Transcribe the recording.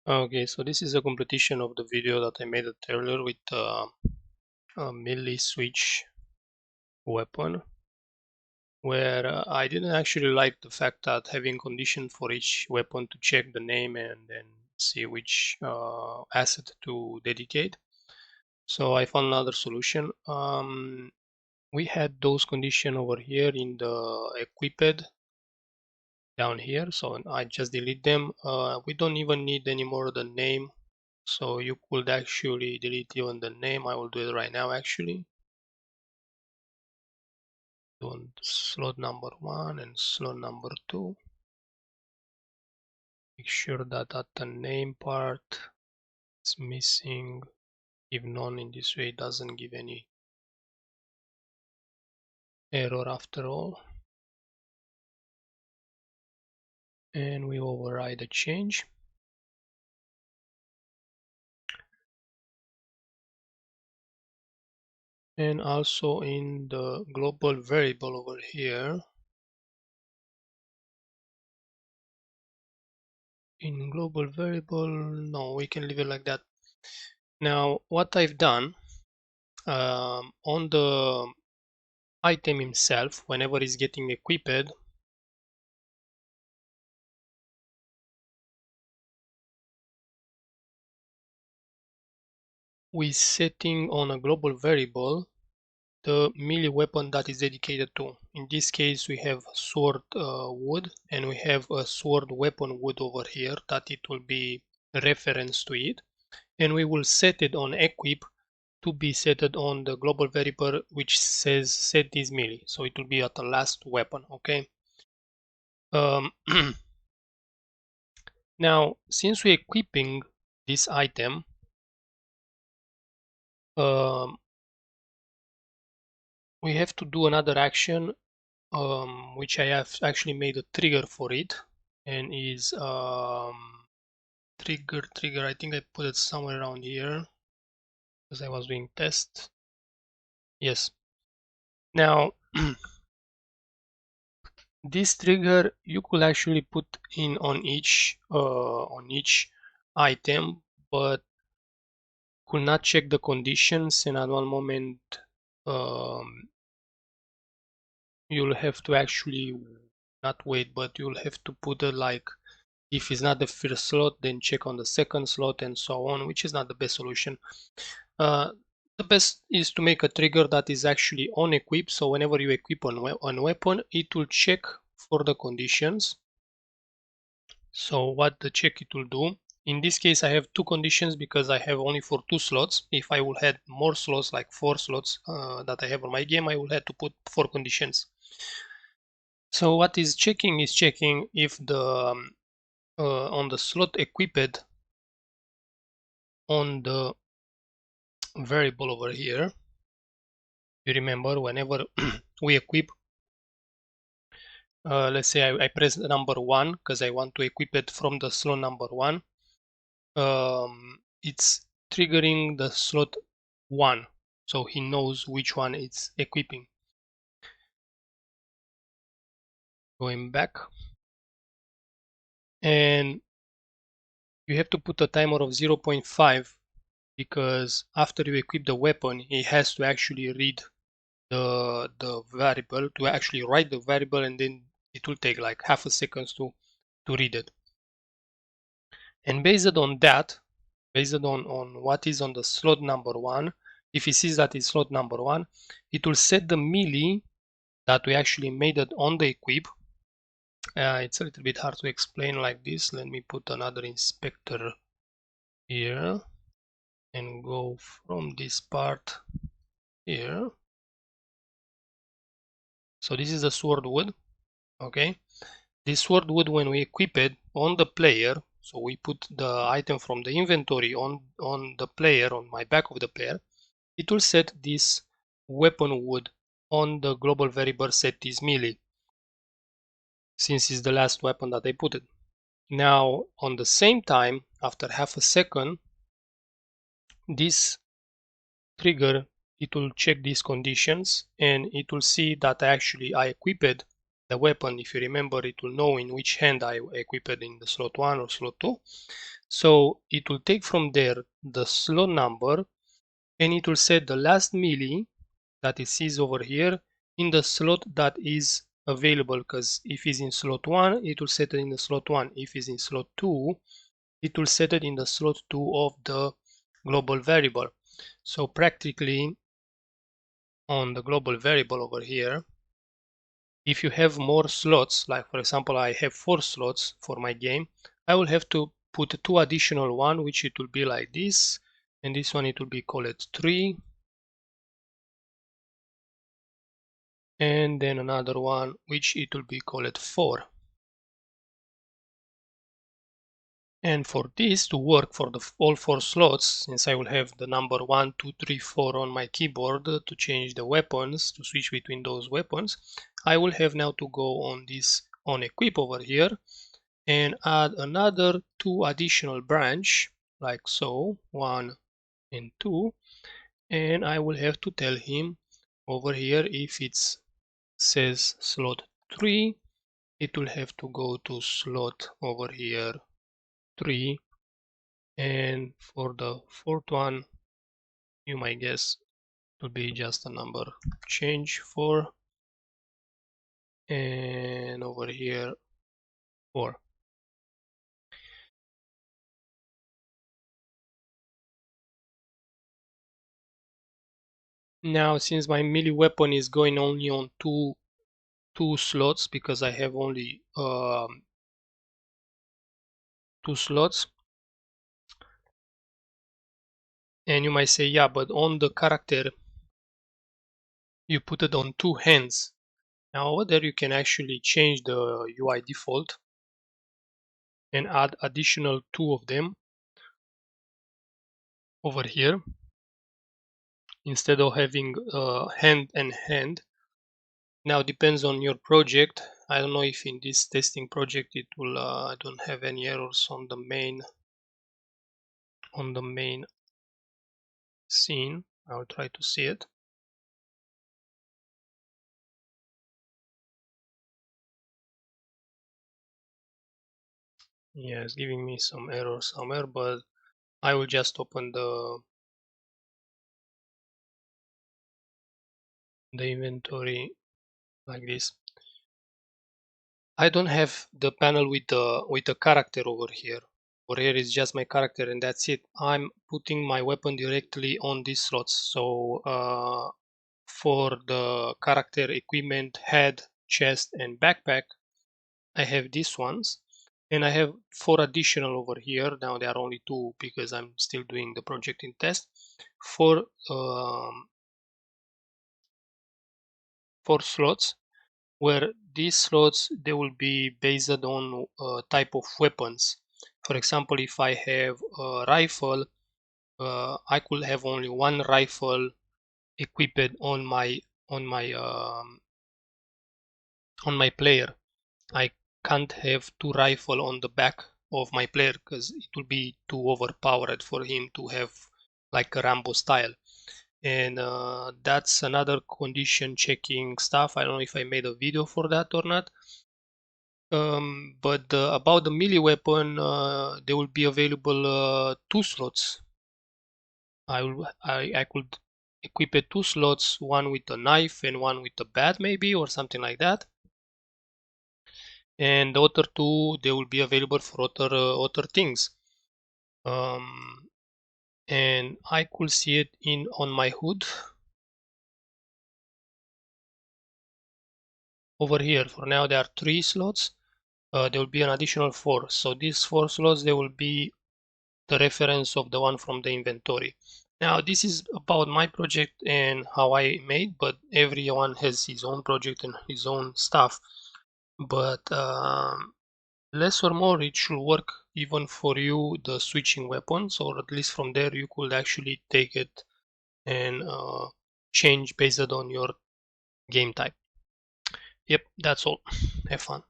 Okay, so this is a completion of the video that I made earlier with a melee switch weapon, where I didn't actually like the fact that having condition for each weapon to check the name and then see which asset to dedicate. So I found another solution. We had those condition over here in the equipped down here, so I just delete them. We don't even need anymore the name. So you could actually delete even the name. I will do it right now actually. On slot number 1 and slot number 2. Make sure that at the name part is missing. If none, in this way it doesn't give any error after all. And we override the change. And also in the global variable over here, in global variable, no, we can leave it like that. Now what I've done on the item himself, whenever he's getting equipped, we setting on a global variable the melee weapon that is dedicated to. In this case we have sword wood, and we have a sword weapon wood over here that it will be reference to it, and we will set it on equip to be set on the global variable which says SetThisMelee, so it will be at the last weapon. Okay. Now since we're equipping this item, we have to do another action, which I have actually made a trigger for it, and is trigger. I think I put it somewhere around here because I was doing test. Yes. Now this trigger you could actually put in on each item, but could not check the conditions, and at one moment you'll have to actually not wait, but you'll have to put it like, if it's not the first slot, then check on the second slot and so on, which is not the best solution. The best is to make a trigger that is actually on equip, so whenever you equip on weapon, it will check for the conditions. So what the check it will do, in this case I have two conditions because I have only for 2 slots. If I will have more slots, like 4 slots that I have on my game, I will have to put 4 conditions. So what is checking if the on the slot equipped on the variable over here. You remember whenever we equip, let's say I press the number 1 because I want to equip it from the slot number 1. It's triggering the slot 1, so he knows which one it's equipping. Going back, and you have to put a timer of 0.5 because after you equip the weapon, it has to actually read the variable, to actually write the variable, and then it will take like half a second to read it. And based on that, based on what is on the slot number 1, if it sees that it's slot number 1, it will set the melee that we actually made it on the equip. It's a little bit hard to explain like this. Let me put another inspector here and go from this part here. So this is the sword wood. Okay, this sword wood, when we equip it on the player, so we put the item from the inventory on the player, on my back of the player, it will set this weapon wood on the global variable SetThisMelee, since it's the last weapon that I put it. Now on the same time, after half a second, this trigger, it will check these conditions and it will see that actually I equipped the weapon, if you remember, it will know in which hand I equipped it in the slot 1 or slot 2. So it will take from there the slot number and it will set the last melee that it sees over here in the slot that is available, because if it's in slot 1 it will set it in the slot 1, if it's in slot 2 it will set it in the slot 2 of the global variable. So practically on the global variable over here, if you have more slots, like for example I have 4 slots for my game, I will have to put 2 additional one, which it will be like this, and this one it will be called 3, and then another one which it will be called 4. And for this to work for all 4 slots, since I will have the number 1, 2, 3, 4 on my keyboard to change the weapons, to switch between those weapons, I will have now to go on this OnEquip over here and add another 2 additional branch, like so, 1 and 2, and I will have to tell him over here if it says slot 3, it will have to go to slot over here 3, and for the fourth one you might guess it will be just a number change 4, and over here 4. Now since my melee weapon is going only on two slots, because I have only 2 slots, and you might say, yeah, but on the character you put it on 2 hands. Now over there you can actually change the UI default and add additional 2 of them over here instead of having hand and hand. Now depends on your project. I don't know if in this testing project it will I don't have any errors on the main scene. I will try to see it. Yeah, it's giving me some error somewhere, but I will just open the inventory like this. I don't have the panel with the character over here. Over here is just my character and that's it. I'm putting my weapon directly on these slots. So for the character equipment, head, chest, and backpack, I have these ones. And I have 4 additional over here. Now there are only 2 because I'm still doing the project in test. 4 slots, where these slots they will be based on type of weapons. For example, if I have a rifle, I could have only 1 rifle equipped on my on my um, on my player. I can't have 2 rifle on the back of my player because it will be too overpowered for him to have like a Rambo style. And that's another condition checking stuff. I don't know if I made a video for that or not. But about the melee weapon, they will be available 2 slots. I could equip it 2 slots, one with a knife and one with a bat maybe, or something like that. And the other 2 they will be available for other things. And I could see it on my hood over here. For now there are 3 slots. There will be an additional 4. So these 4 slots they will be the reference of the one from the inventory. Now this is about my project and how I made, but everyone has his own project and his own stuff. But less or more it should work even for you, the switching weapons, or at least from there you could actually take it and change based on your game type. Yep, that's all. Have fun.